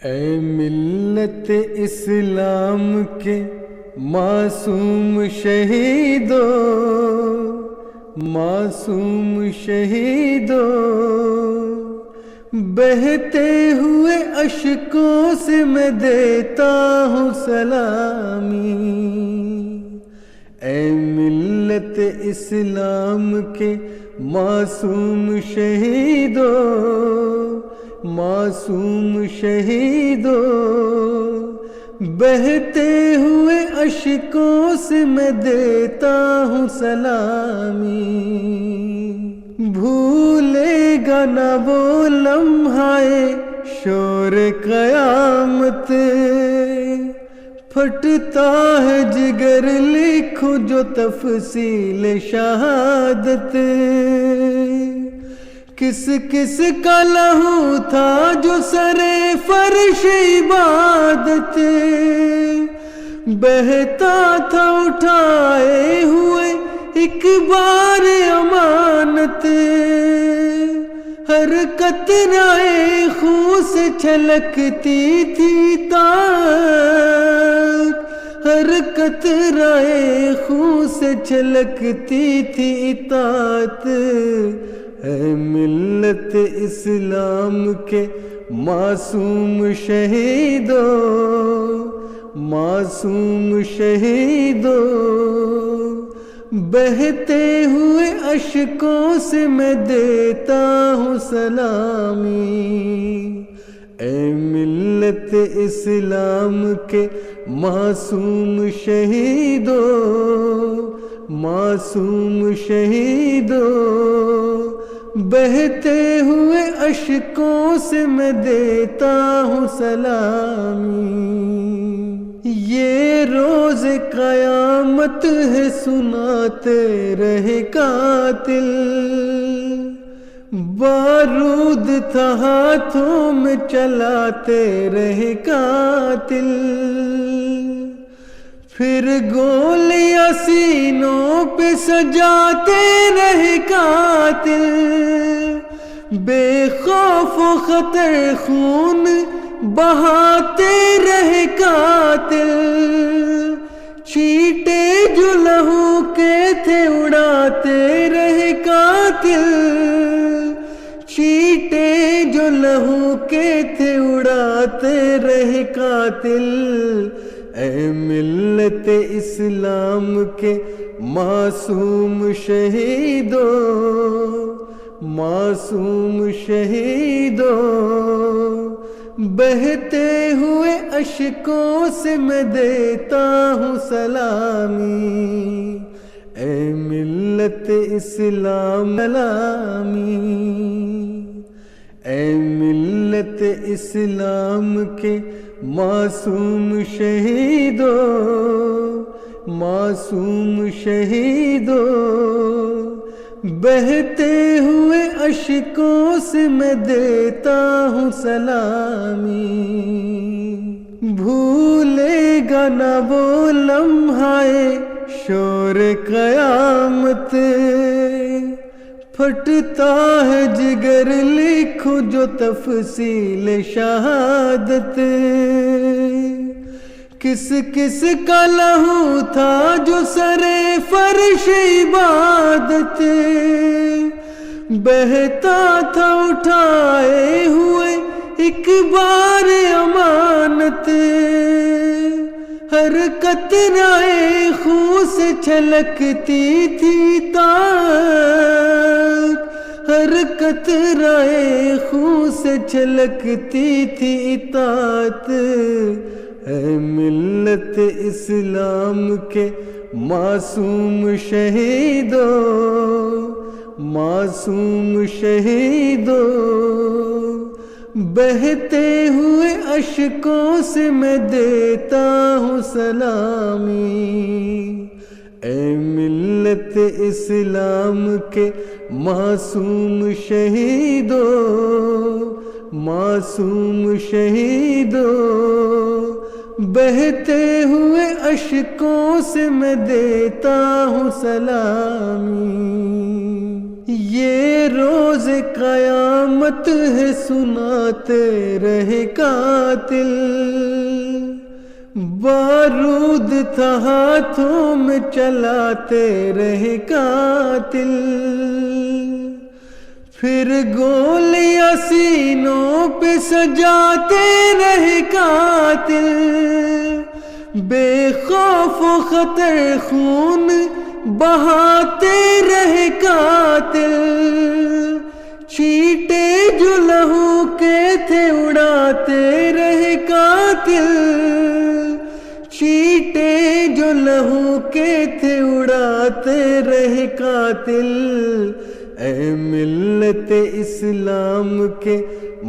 اے ملت اسلام کے معصوم شہیدو، معصوم شہیدو، بہتے ہوئے اشکوں سے میں دیتا ہوں سلامی۔ اے ملت اسلام کے معصوم شہیدو، معصوم شہیدو، بہتے ہوئے اشکوں سے میں دیتا ہوں سلامی۔ بھولے گا نہ وہ لمحہ شور قیامت، پھٹتا ہے جگر لکھوں جو تفصیل شہادت۔ کس کس کا لہو تھا جو سرے فرش عبادت، بہتا تھا اٹھائے ہوئے ایک بار امانت۔ ہر قطرہ خون سے چھلکتی تھی طاعت، ہر قطرہ خون سے چھلکتی تھی اطاعت۔ اے ملت اسلام کے معصوم شہیدو، معصوم شہیدو، بہتے ہوئے اشکوں سے میں دیتا ہوں سلامی۔ اے ملت اسلام کے معصوم شہیدو، معصوم شہیدو، بہتے ہوئے اشکوں سے میں دیتا ہوں سلامی۔ یہ روز قیامت ہے سناتے رہے قاتل، بارود تھا ہاتھوں میں چلاتے رہے قاتل۔ پھر گولیاں سینوں پہ سجاتے رہے قاتل، بے خوف و خطر خون بہاتے رہے قاتل۔ چیٹے جو لہو کے تھے اڑاتے رہے قاتل، چیٹے جو لہو کے تھے اڑاتے رہے قاتل۔ اے ملت اسلام کے معصوم شہیدو، معصوم شہیدو، بہتے ہوئے اشکوں سے میں دیتا ہوں سلامی۔ اے ملت اسلام سلامی۔ اے ملت اسلام کے معصوم شہیدو، معصوم شہیدو، بہتے ہوئے اشکوں سے میں دیتا ہوں سلامی۔ بھولے گا نہ وہ لمحہ شور قیامت، پھٹتا ہے جگر لکھوں جو تفصیل شہادت۔ کس کس کا لہو تھا جو سرے فرش عبادت، بہتا تھا اٹھائے ہوئے ایک بار امانت۔ ہر قطرہ خون سے چھلکتی تھی طاعت، ہر قطرہ خون سے چھلکتی تھی اطاعت۔ اے ملت اسلام کے معصوم شہیدو، معصوم شہیدو، بہتے ہوئے اشکوں سے میں دیتا ہوں سلامی۔ اے ملت اسلام کے معصوم شہیدو، معصوم شہیدو، بہتے ہوئے اشکوں سے میں دیتا ہوں سلامی۔ یہ روز قیامت ہے سناتے رہے قاتل، بارود تھا ہاتھوں میں چلاتے رہے قاتل، پھر گولیاں سینوں پہ سجاتے رہے قاتل، بے خوف و خطر خون بہاتے رہے قاتل، چیٹے جو لہو کے تھے اڑاتے رہے قاتل، چیٹے جو لہو کے تھے اڑاتے رہے قاتل۔ اے ملت اسلام کے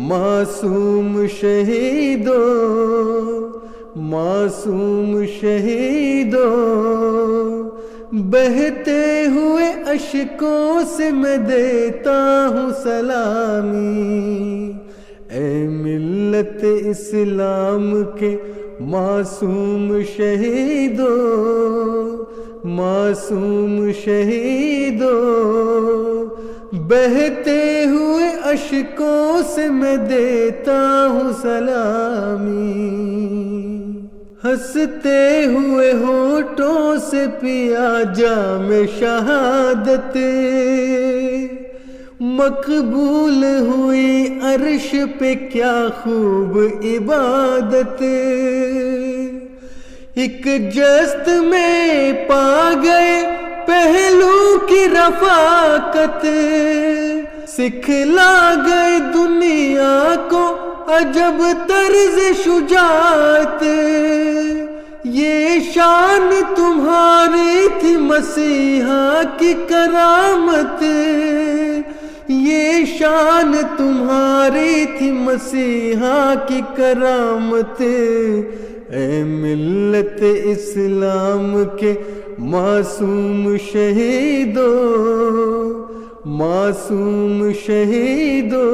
معصوم شہیدو، معصوم شہیدو، بہتے ہوئے اشکوں سے میں دیتا ہوں سلامی، اے ملت اسلام کے معصوم شہیدو، معصوم شہیدو، بہتے ہوئے اشکوں سے میں دیتا ہوں سلامی، ہنستے ہوئے ہونٹوں سے پیا جام شہادت، مقبول ہوئی عرش پہ کیا خوب عبادت، ایک جست میں پا گئے پہلو کی رفاقت، سکھلا گئے دنیا کو عجب طرز شجاعت، یہ شان تمہاری تھی مسیحا کی کرامت، یہ شان تمہاری تھی مسیحا کی کرامت، اے ملت اسلام کے معصوم شہیدو، معصوم شہیدو،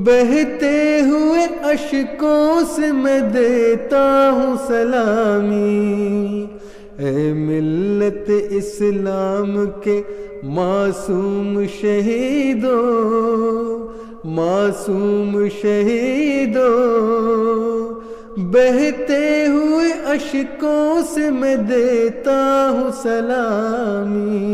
بہتے ہوئے اشکوں سے میں دیتا ہوں سلامی، اے ملت اسلام کے معصوم شہیدو، معصوم شہیدو، بہتے ہوئے اشکوں سے میں دیتا ہوں سلامی،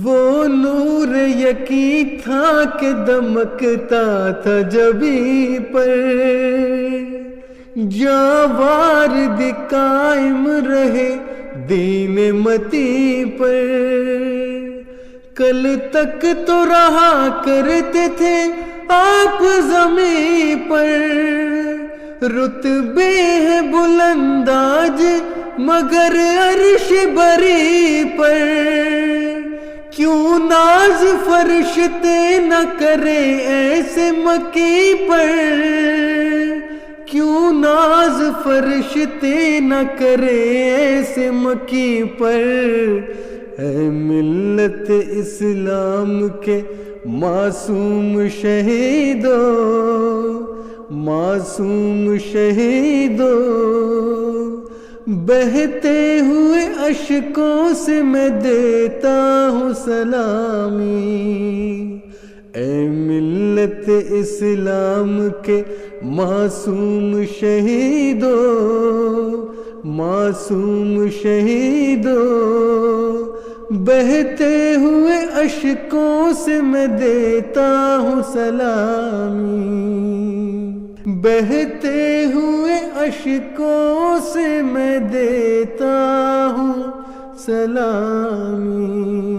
وہ نور یقین تھا کہ دمکتا تھا جبیں پر، جاوارد قائم رہے دین متی پر، کل تک تو رہا کرتے تھے آپ زمین پر، رتبے ہیں بلند آج مگر عرش بری پر، کیوں ناز فرشتے نہ کرے ایسے مکی پر، کیوں ناز فرشتے نہ کرے ایسے مکی پر، اے ملت اسلام کے معصوم شہیدو، معصوم شہیدو، بہتے ہوئے اشکوں سے میں دیتا ہوں سلامی، اے ملت اسلام کے معصوم شہیدو، معصوم شہیدو، بہتے ہوئے اشکوں سے میں دیتا ہوں سلامی، بہتے ہوئے اشکوں سے میں دیتا ہوں سلامی۔